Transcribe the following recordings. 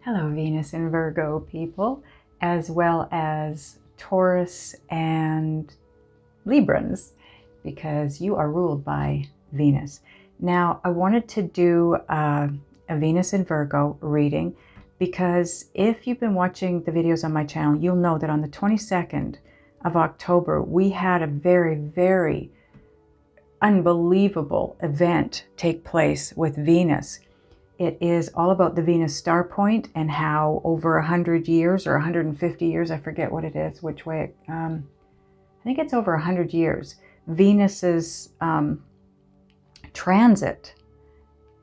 Hello, Venus and Virgo people, as well as Taurus and Librans, because you are ruled by Venus. Now, I wanted to do a Venus and Virgo reading because if you've been watching the videos on my channel, you'll know that on the 22nd of October, we had a very, very unbelievable event take place with Venus. It is all about the Venus star point and how over 100 years or 150 years, I forget what it is, which way, I think it's over 100 years, Venus's transit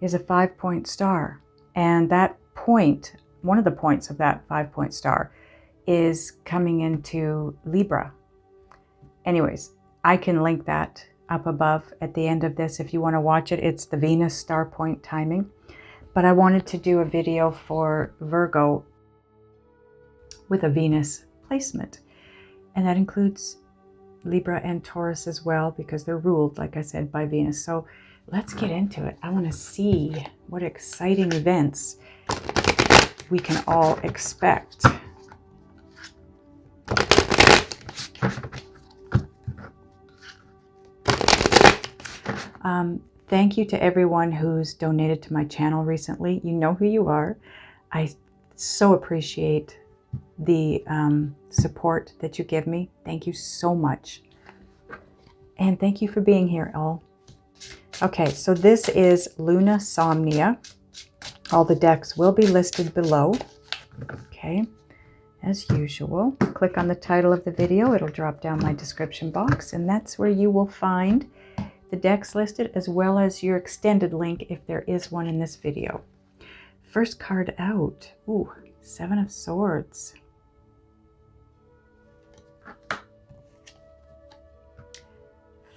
is a 5-point star. And that point, one of the points of that 5-point star is coming into Libra. Anyways, I can link that up above at the end of this if you want to watch it. It's the Venus star point timing. But I wanted to do a video for Virgo with a Venus placement. And that includes Libra and Taurus as well, because they're ruled, like I said, by Venus. So let's get into it. I want to see what exciting events we can all expect. Thank you to everyone who's donated to my channel recently. You know who you are. I so appreciate the support that you give me. Thank you so much. And thank you for being here, all. Okay, so this is Luna Somnia. All the decks will be listed below. Okay, as usual, click on the title of the video. It'll drop down my description box, and that's where you will find the decks listed, as well as your extended link if there is one in this video. First card out. Ooh, 7 of Swords.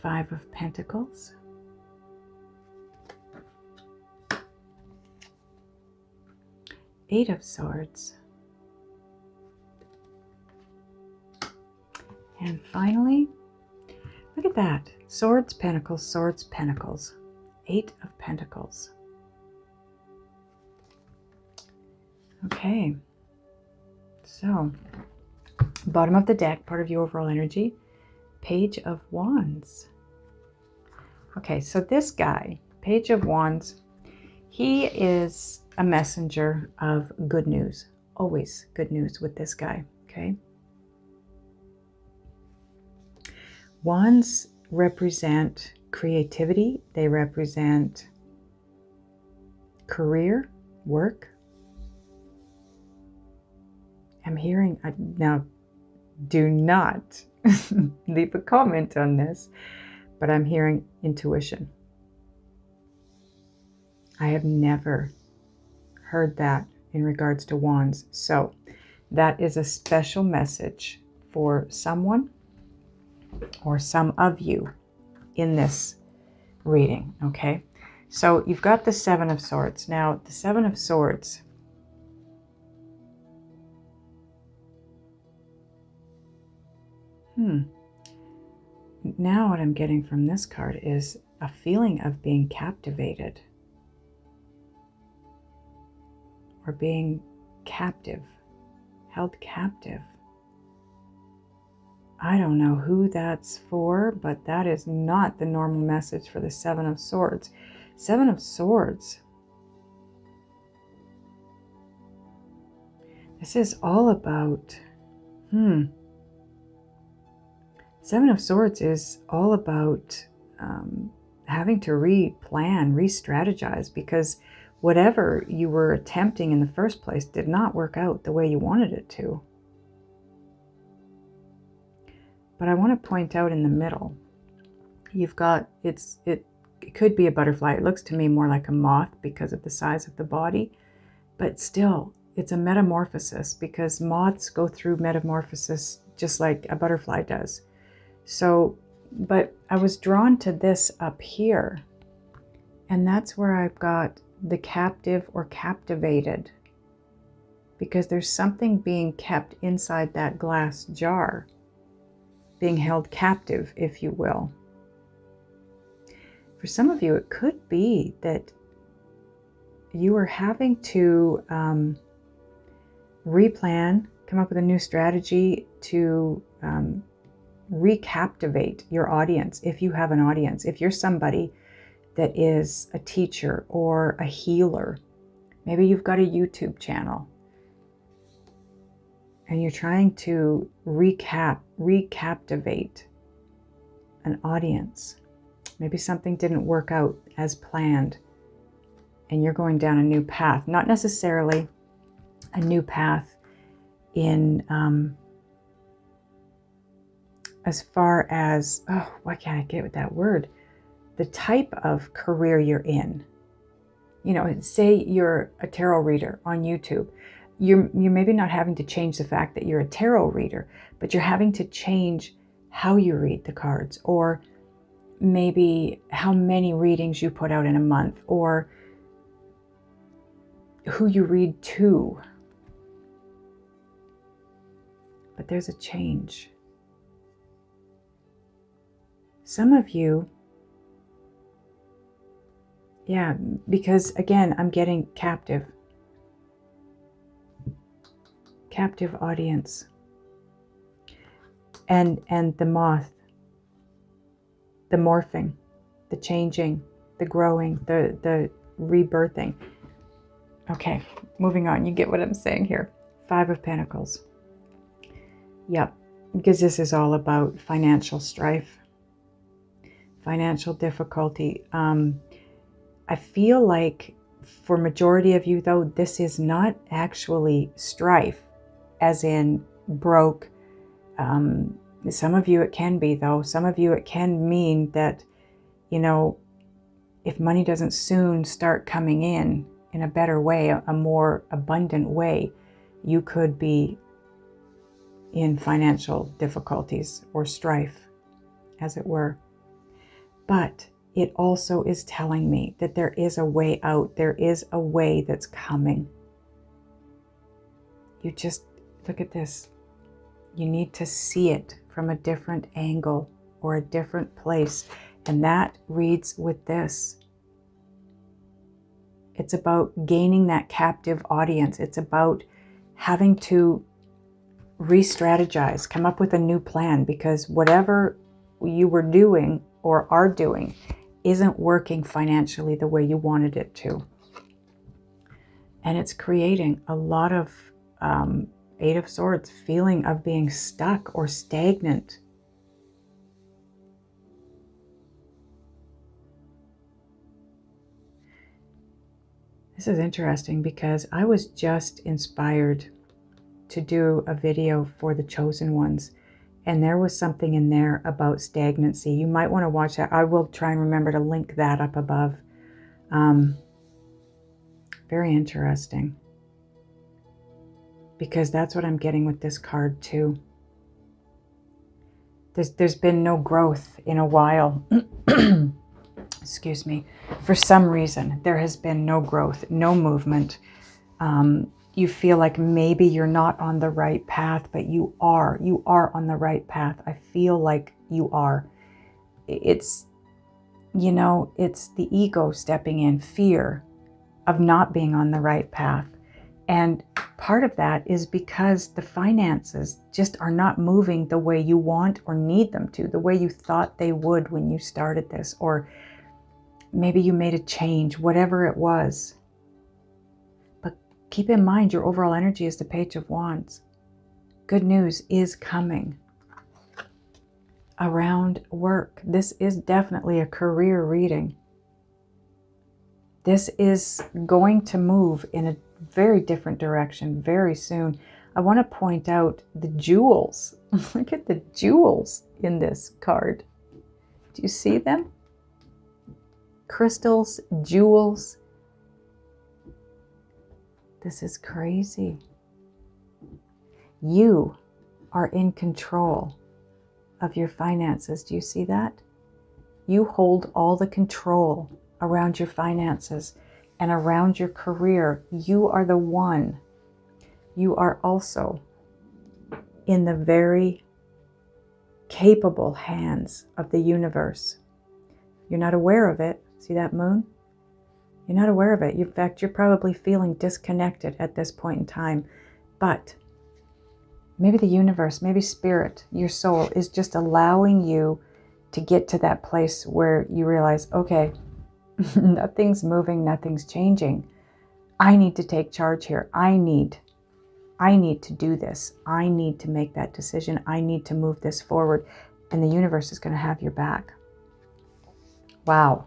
Five of Pentacles. Eight of Swords. And finally, look at that. Swords, Pentacles, Swords, Pentacles. 8 of Pentacles. Okay. So, bottom of the deck, part of your overall energy. Page of Wands. Okay, so this guy, Page of Wands, he is a messenger of good news. Always good news with this guy, okay? Wands represent creativity. They represent career, work. I'm hearing, now do not leave a comment on this, but I'm hearing intuition. I have never heard that in regards to Wands. So that is a special message for someone or some of you in this reading, okay? So you've got the 7 of Swords. Now, the 7 of Swords, now what I'm getting from this card is a feeling of being captivated or being captive, held captive. I don't know who that's for, but that is not the normal message for the 7 of Swords. 7 of Swords. This is all about, 7 of Swords is all about having to re-plan, re-strategize, because whatever you were attempting in the first place did not work out the way you wanted it to. But I want to point out in the middle, you've got, it could be a butterfly. It looks to me more like a moth because of the size of the body, but still, it's a metamorphosis, because moths go through metamorphosis just like a butterfly does. So, but I was drawn to this up here, and that's where I've got the captive or captivated, because there's something being kept inside that glass jar, being held captive, if you will. For some of you, it could be that you are having to replan, come up with a new strategy to recaptivate your audience. If you have an audience, if you're somebody that is a teacher or a healer, maybe you've got a YouTube channel and you're trying to recaptivate an audience. Maybe something didn't work out as planned and you're going down a new path. Not necessarily a new path in as far as, oh, why can't I get with that word? The type of career you're in. You know, say you're a tarot reader on YouTube. You're maybe not having to change the fact that you're a tarot reader, but you're having to change how you read the cards, or maybe how many readings you put out in a month, or who you read to. But there's a change. Some of you, yeah, because again, I'm getting captive audience. And the moth, the morphing, the changing, the growing, the rebirthing. Okay, moving on. You get what I'm saying here. 5 of Pentacles. Yep, because this is all about financial strife, financial difficulty. I feel like for majority of you, though, this is not actually strife, as in broke. Some of you it can be, though. Some of you it can mean that, you know, if money doesn't soon start coming in a better way, a more abundant way, you could be in financial difficulties or strife, as it were. But it also is telling me that there is a way out. There is a way that's coming. You just look at this. You need to see it from a different angle or a different place. And that reads with this. It's about gaining that captive audience. It's about having to re-strategize, come up with a new plan, because whatever you were doing or are doing isn't working financially the way you wanted it to. And it's creating a lot of 8 of Swords, feeling of being stuck or stagnant. This is interesting because I was just inspired to do a video for the chosen ones, and there was something in there about stagnancy. You might want to watch that. I will try and remember to link that up above. Very interesting, because that's what I'm getting with this card too. There's been no growth in a while. Excuse me. For some reason, there has been no growth, no movement. You feel like maybe you're not on the right path, but you are. You are on the right path. I feel like you are. It's, you know, it's the ego stepping in, fear of not being on the right path. And part of that is because the finances just are not moving the way you want or need them to, the way you thought they would when you started this, or maybe you made a change, whatever it was. But keep in mind, your overall energy is the Page of Wands. Good news is coming around work. This is definitely a career reading. This is going to move in a very different direction very soon. I want to point out the jewels. Look at the jewels in this card. Do you see them? Crystals, jewels. This is crazy. You are in control of your finances. Do you see that? You hold all the control around your finances and around your career. You are the one. You are also in the very capable hands of the universe. You're not aware of it. See that moon? You're not aware of it. In fact, you're probably feeling disconnected at this point in time, But maybe the universe, maybe spirit, your soul is just allowing you to get to that place where you realize, okay, nothing's moving, nothing's changing. I need to take charge here. I need to do this. I need to make that decision. I need to move this forward. And the universe is going to have your back. Wow.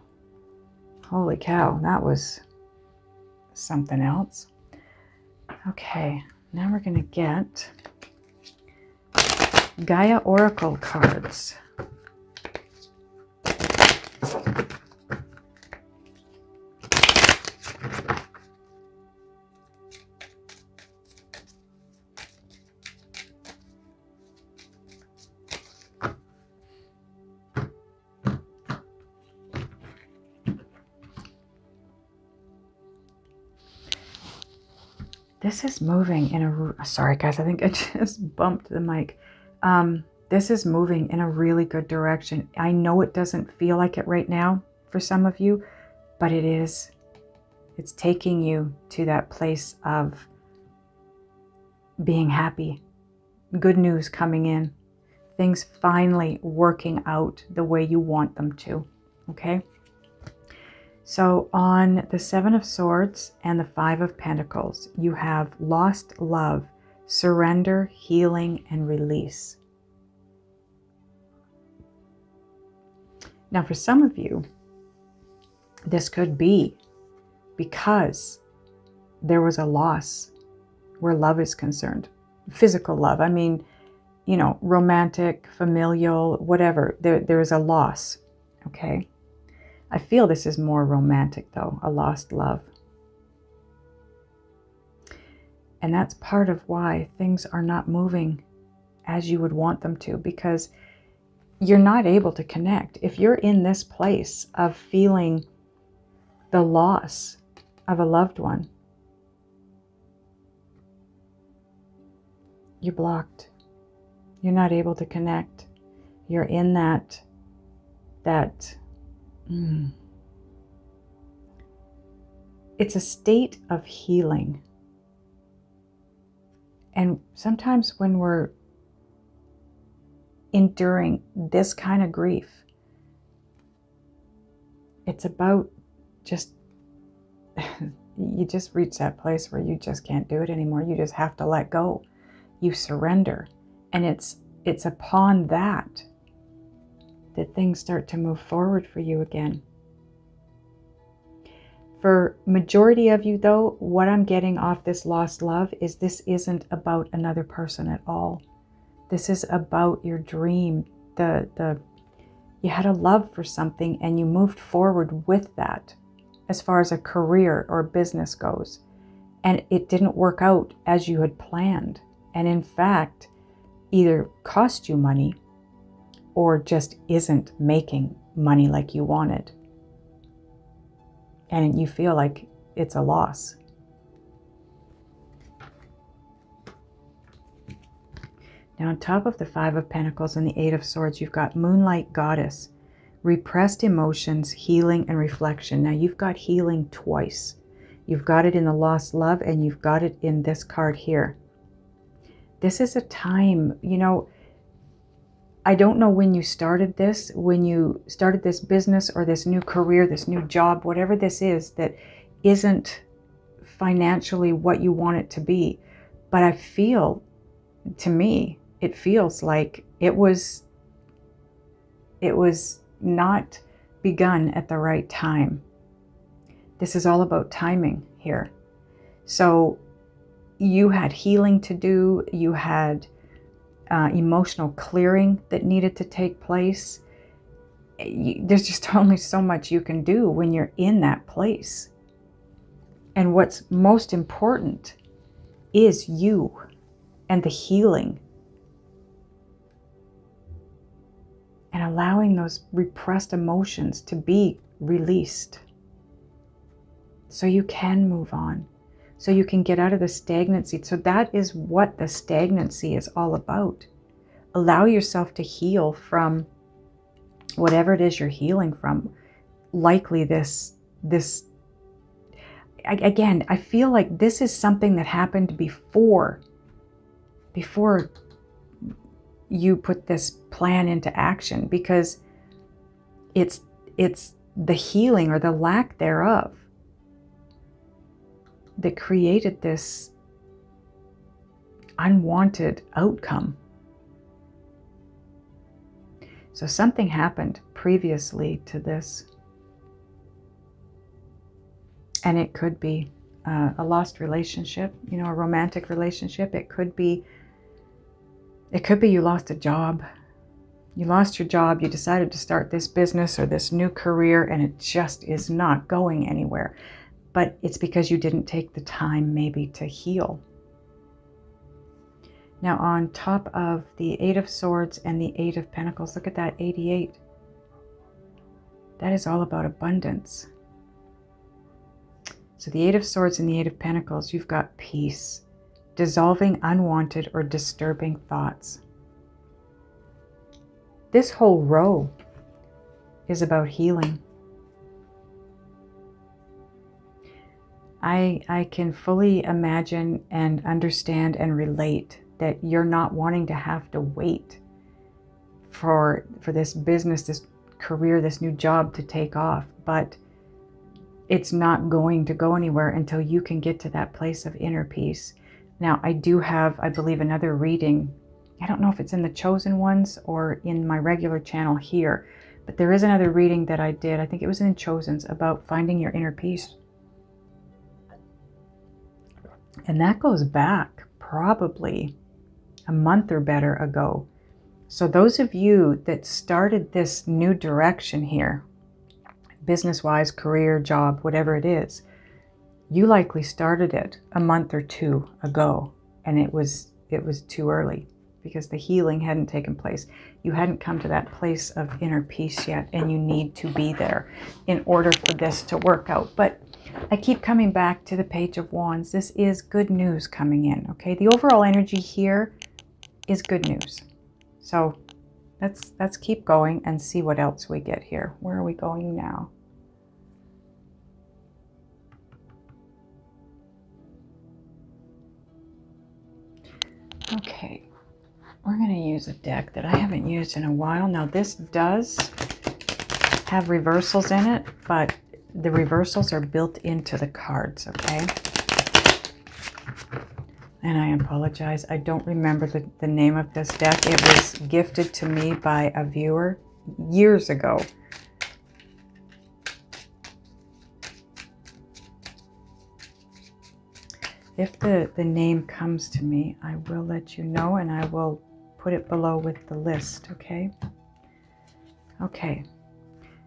Holy cow. That was something else. Okay. Now we're going to get Gaia Oracle cards. This is moving in a, sorry guys, I think I just bumped the mic. This is moving in a really good direction. I know it doesn't feel like it right now for some of you, but it is. It's taking you to that place of being happy, good news coming in, things finally working out the way you want them to, okay? So on the Seven of Swords and the Five of Pentacles, you have lost love, surrender, healing, and release. Now for some of you, this could be because there was a loss where love is concerned. Physical love, I mean, you know, romantic, familial, whatever. There is a loss, okay? I feel this is more romantic though, a lost love. And that's part of why things are not moving as you would want them to, because you're not able to connect. If you're in this place of feeling the loss of a loved one, you're blocked. You're not able to connect. You're in that it's a state of healing. And sometimes when we're enduring this kind of grief, it's about just, you just reach that place where you just can't do it anymore. You just have to let go. You surrender. And it's upon that things start to move forward for you again. For majority of you though, what I'm getting off this lost love is this isn't about another person at all. This is about your dream. You had a love for something and you moved forward with that as far as a career or business goes. And it didn't work out as you had planned. And in fact, either cost you money or just isn't making money like you wanted. And you feel like it's a loss. Now on top of the Five of Pentacles and the Eight of Swords, you've got Moonlight Goddess, repressed emotions, healing, and reflection. Now you've got healing twice. You've got it in the lost love and you've got it in this card here. This is a time, you know, I don't know when you started this business or this new career, this new job, whatever this is that isn't financially what you want it to be. But I feel, to me, it feels like it was not begun at the right time. This is all about timing here. So you had healing to do, you had emotional clearing that needed to take place. There's just only so much you can do when you're in that place. And what's most important is you and the healing. And allowing those repressed emotions to be released. So you can move on. So you can get out of the stagnancy. So that is what the stagnancy is all about. Allow yourself to heal from whatever it is you're healing from. Likely again, I feel like this is something that happened before before you put this plan into action, because it's the healing or the lack thereof that created this unwanted outcome. So something happened previously to this, and it could be a lost relationship, you know, a romantic relationship. It could be you lost a job. You lost your job, you decided to start this business or this new career, and it just is not going anywhere. But it's because you didn't take the time maybe to heal. Now on top of the 8 of Swords and the 8 of Pentacles, look at that 88. That is all about abundance. So the 8 of Swords and the 8 of Pentacles, you've got peace, dissolving unwanted or disturbing thoughts. This whole row is about healing. I can fully imagine and understand and relate that you're not wanting to have to wait for this business, this career, this new job to take off, but it's not going to go anywhere until you can get to that place of inner peace. Now, I do have, I believe, another reading. I don't know if it's in the Chosen Ones or in my regular channel here, but there is another reading that I did. I think it was in Chosen's, about finding your inner peace. And that goes back probably a month or better ago. So those of you that started this new direction here, business-wise, career, job, whatever it is, you likely started it a month or two ago, and it was too early because the healing hadn't taken place. You hadn't come to that place of inner peace yet, and you need to be there in order for this to work out. But I keep coming back to the Page of Wands. This is good news coming in, okay? The overall energy here is good news. So let's keep going and see what else we get here. Where are we going now? Okay, we're going to use a deck that I haven't used in a while. Now this does have reversals in it, but the reversals are built into the cards, okay? And I apologize, I don't remember the name of this deck. It was gifted to me by a viewer years ago. If the name comes to me, I will let you know, and I will put it below with the list, okay? Okay,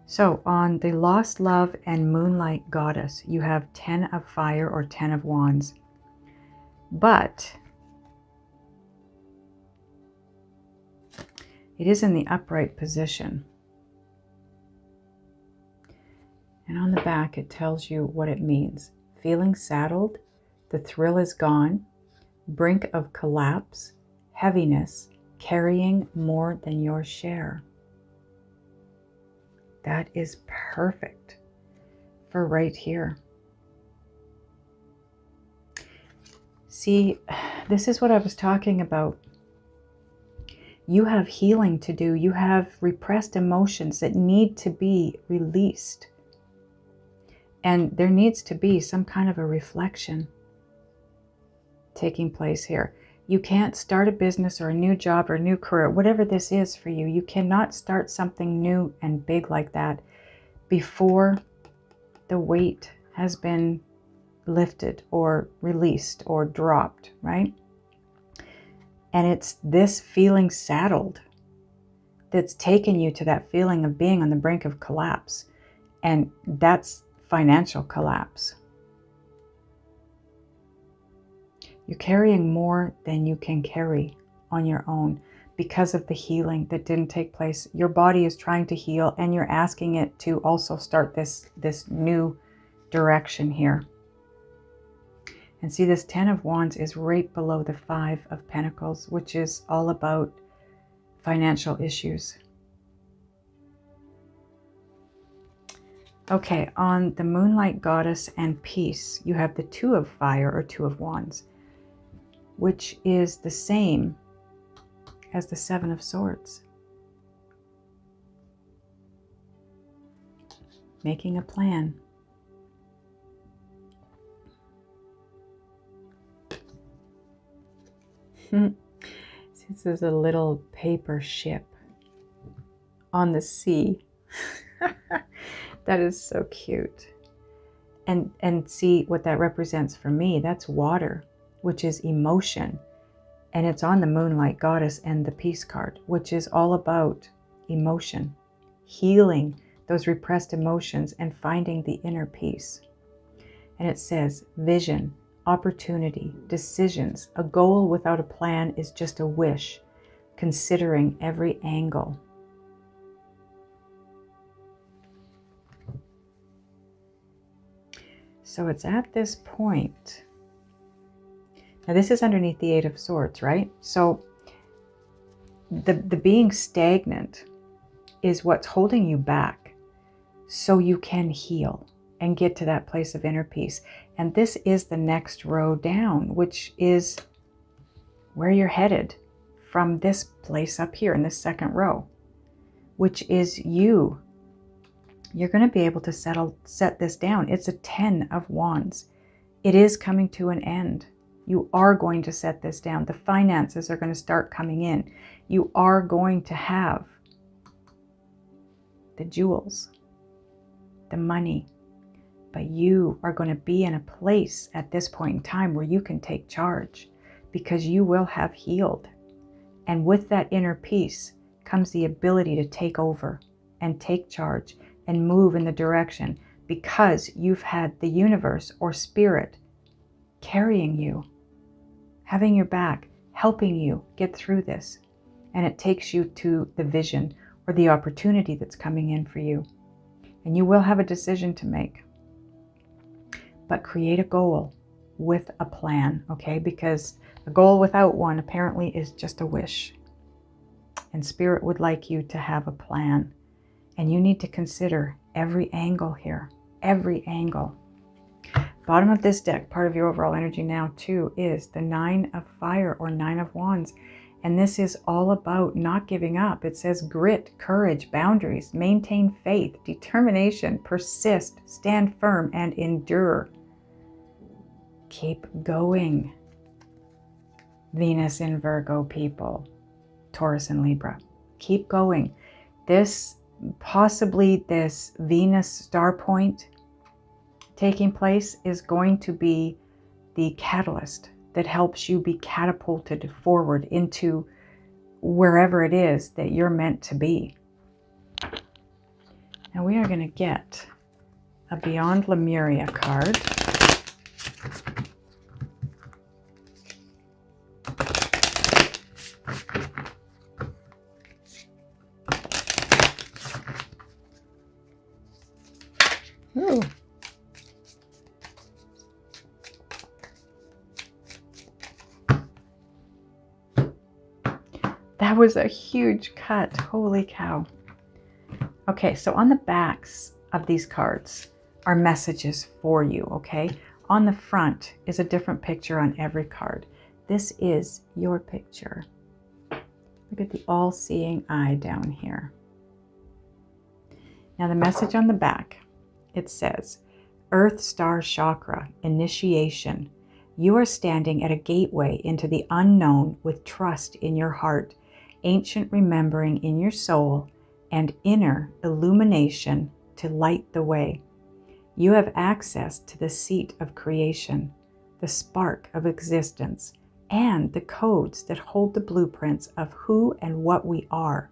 so on the Lost Love and Moonlight Goddess, you have 10 of Fire or 10 of Wands. But it is in the upright position. And on the back, it tells you what it means. Feeling saddled, the thrill is gone, brink of collapse, heaviness, carrying more than your share. That is perfect for right here. See, this is what I was talking about. You have healing to do. You have repressed emotions that need to be released. And there needs to be some kind of a reflection taking place here. You can't start a business or a new job or a new career, whatever this is for you. You cannot start something new and big like that before the weight has been lifted or released or dropped, right? And it's this feeling saddled that's taken you to that feeling of being on the brink of collapse. And that's financial collapse. You're carrying more than you can carry on your own because of the healing that didn't take place. Your body is trying to heal, and you're asking it to also start this new direction here. And see, this 10 of Wands is right below the 5 of Pentacles, which is all about financial issues. Okay, on the Moonlight Goddess and Peace, you have the 2 of Fire or 2 of Wands. which is the same as the Seven of Swords. Making a plan. This is a little paper ship on the sea. That is so cute. And see what that represents for me. That's water, which is emotion. And it's on the Moonlight Goddess and the Peace card, which is all about emotion, healing those repressed emotions and finding the inner peace. And it says vision, opportunity, decisions. A goal without a plan is just a wish, considering every angle. So it's at this point. Now this is underneath the Eight of Swords, right? So the being stagnant is what's holding you back so you can heal and get to that place of inner peace. And this is the next row down, which is where you're headed from this place up here in this second row, which is you. You're going to be able to set this down. It's a 10 of Wands. It is coming to an end. You are going to set this down. The finances are going to start coming in. You are going to have the jewels, the money, but you are going to be in a place at this point in time where you can take charge because you will have healed. And with that inner peace comes the ability to take over and take charge and move in the direction because you've had the universe or spirit carrying you, having your back, helping you get through this. And it takes you to the vision or the opportunity that's coming in for you. And you will have a decision to make. But create a goal with a plan, okay? Because a goal without one apparently is just a wish. And Spirit would like you to have a plan. And you need to consider every angle here, every angle. Bottom of this deck, part of your overall energy now too, is the Nine of Fire or Nine of Wands. And this is all about not giving up. It says grit, courage, boundaries, maintain faith, determination, persist, stand firm, and endure. Keep going. Venus in Virgo people, Taurus and Libra. Keep going. Possibly this Venus star point taking place is going to be the catalyst that helps you be catapulted forward into wherever it is that you're meant to be. Now we are going to get a Beyond Lemuria card. Ooh. That was a huge cut. Holy cow. Okay, so on the backs of these cards are messages for you, okay? On the front is a different picture on every card. This is your picture. Look at the all-seeing eye down here. Now the message on the back, it says, Earth Star Chakra, initiation. You are standing at a gateway into the unknown with trust in your heart, ancient remembering in your soul, and inner illumination to light the way. You have access to the seat of creation, the spark of existence, and the codes that hold the blueprints of who and what we are.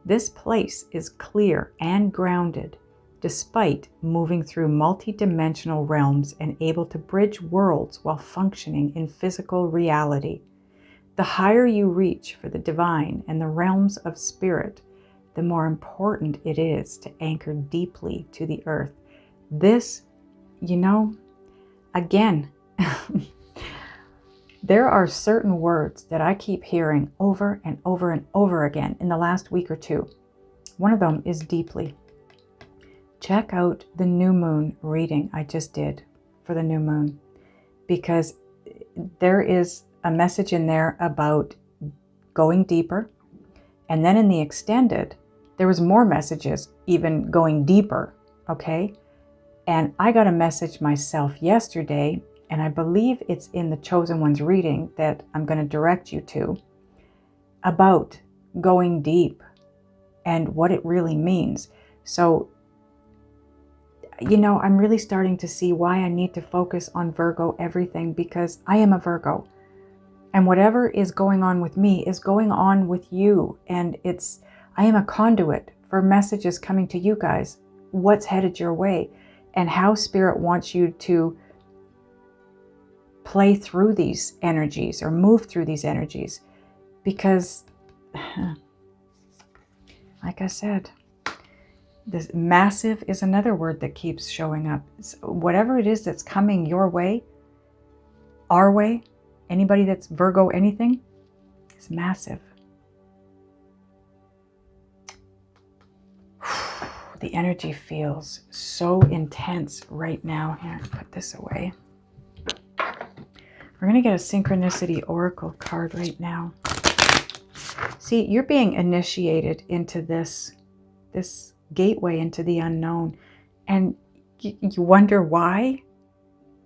This place is clear and grounded, despite moving through multi-dimensional realms and able to bridge worlds while functioning in physical reality. The higher you reach for the divine and the realms of spirit, the more important it is to anchor deeply to the earth. This, again, there are certain words that I keep hearing over and over and over again in the last week or two. One of them is deeply. Check out the new moon reading I just did for the new moon, because there is a message in there about going deeper. And then in the extended, there was more messages, even going deeper, okay? And I got a message myself yesterday, and I believe it's in the Chosen Ones reading that I'm going to direct you to, about going deep and what it really means. So, you know, I'm really starting to see why I need to focus on Virgo everything, because I am a Virgo. And whatever is going on with me is going on with you. And I am a conduit for messages coming to you guys, what's headed your way, and how Spirit wants you to play through these energies or move through these energies. Because, like I said, this massive is another word that keeps showing up. So whatever it is that's coming your way, our way, anybody that's Virgo anything, is massive. The energy feels so intense right now. Here, put this away. We're going to get a Synchronicity Oracle card right now. See, you're being initiated into this gateway into the unknown. And you wonder why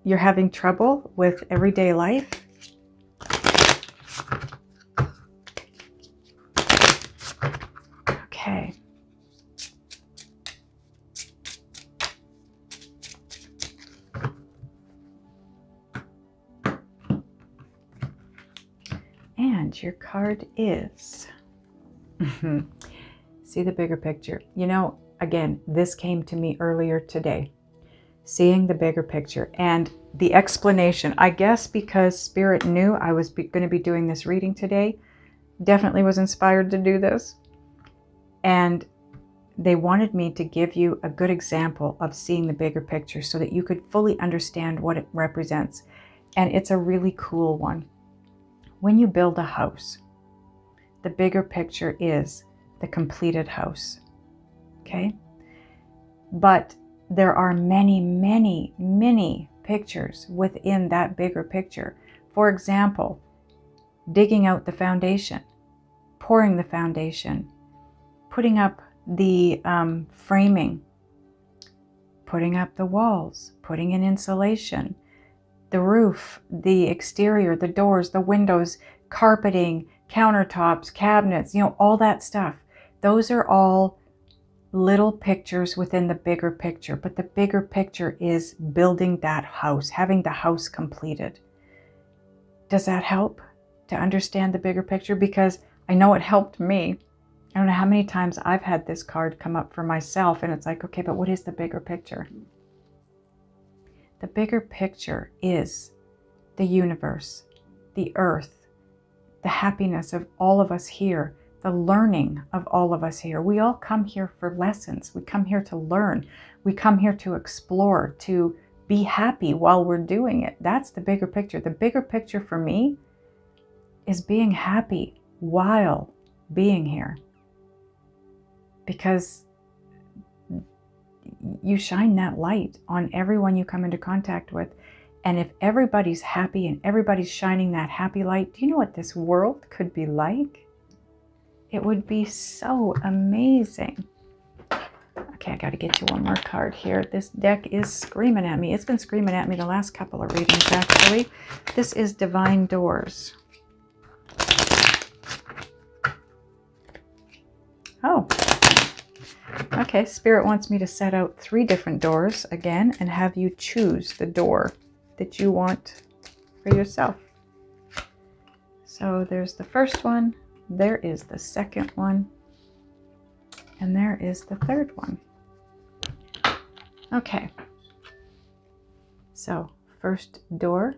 you're having trouble with everyday life. Okay. And your card is, see the bigger picture. You know, again, this came to me earlier today, seeing the bigger picture and the explanation. I guess because Spirit knew I was going to be doing this reading today, definitely was inspired to do this. And they wanted me to give you a good example of seeing the bigger picture so that you could fully understand what it represents. And it's a really cool one. When you build a house, the bigger picture is the completed house, okay? But there are many, many, many pictures within that bigger picture. For example, digging out the foundation, pouring the foundation, putting up the framing, putting up the walls, putting in insulation, the roof, the exterior, the doors, the windows, carpeting, countertops, cabinets, you know, all that stuff. Those are all little pictures within the bigger picture. But the bigger picture is building that house, having the house completed. Does that help to understand the bigger picture? Because I know it helped me. I don't know how many times I've had this card come up for myself, and it's like, okay, but what is the bigger picture? The bigger picture is the universe, the earth, the happiness of all of us here, the learning of all of us here. We all come here for lessons. We come here to learn. We come here to explore, to be happy while we're doing it. That's the bigger picture. The bigger picture for me is being happy while being here. Because you shine that light on everyone you come into contact with. And if everybody's happy and everybody's shining that happy light, do you know what this world could be like? It would be so amazing. Okay, I got to get you one more card here. This deck is screaming at me. It's been screaming at me the last couple of readings, actually. This is Divine Doors. Oh. Okay, Spirit wants me to set out 3 different doors again and have you choose the door that you want for yourself. So there's the first one, there is the second one, and there is the third one. Okay, so first door.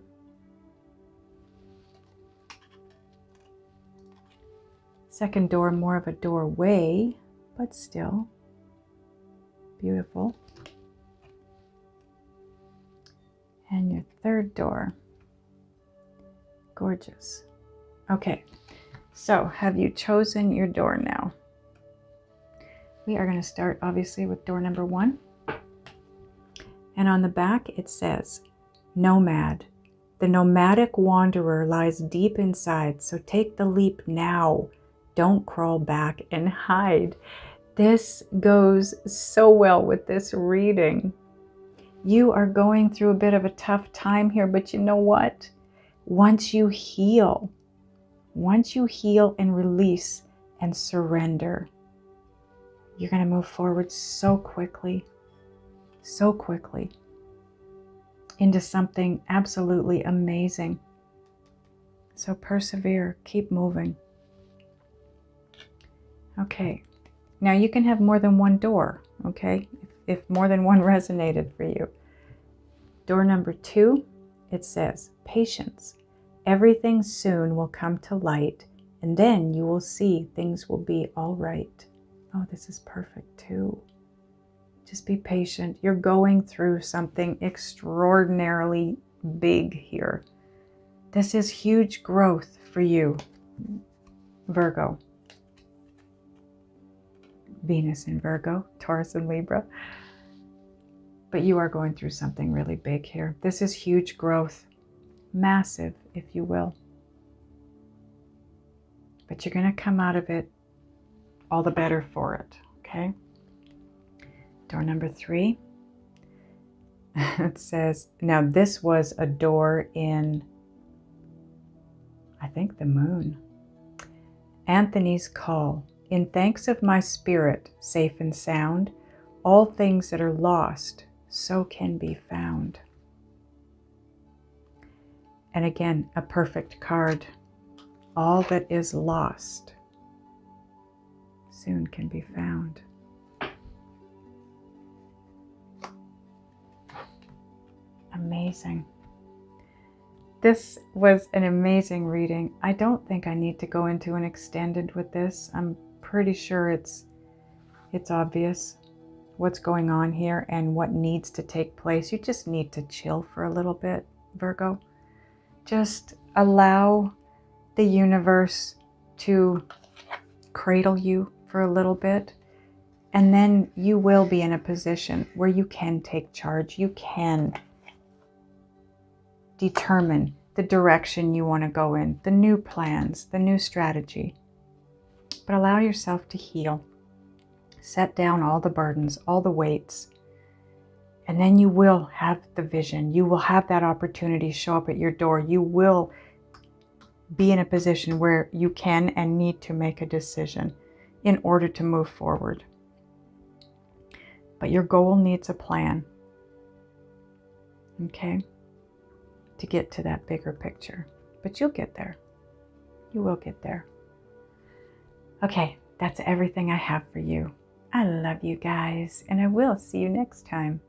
Second door, more of a doorway, but still beautiful. And your third door, gorgeous. Okay, so have you chosen your door now? We are going to start obviously with door number 1. And on the back it says, Nomad, The nomadic wanderer lies deep inside, so take the leap now. Don't crawl back and hide. This goes so well with this reading. You are going through a bit of a tough time here, but you know what? Once you heal and release and surrender, you're going to move forward so quickly into something absolutely amazing. So persevere, keep moving. Okay, now you can have more than one door, okay? If more than one resonated for you. Door number 2, it says, patience. Everything soon will come to light, and then you will see things will be all right. Oh, this is perfect too. Just be patient. You're going through something extraordinarily big here. This is huge growth for you, Virgo. Venus in Virgo, Taurus and Libra. But you are going through something really big here. This is huge growth. Massive, if you will. But you're going to come out of it all the better for it, okay? Door number 3. It says, now this was a door in, I think, the moon. Anthony's call. In thanks of my spirit, safe and sound, all things that are lost, so can be found. And again, a perfect card. All that is lost soon can be found. Amazing. This was an amazing reading. I don't think I need to go into an extended with this. I'm pretty sure it's obvious what's going on here and what needs to take place. You just need to chill for a little bit, Virgo. Just allow the universe to cradle you for a little bit, and then you will be in a position where you can take charge. You can determine the direction you want to go in, the new plans, the new strategy. But allow yourself to heal. Set down all the burdens, all the weights, and then you will have the vision. You will have that opportunity show up at your door. You will be in a position where you can and need to make a decision in order to move forward. But your goal needs a plan, okay, to get to that bigger picture. But you'll get there. You will get there. Okay, that's everything I have for you. I love you guys, and I will see you next time.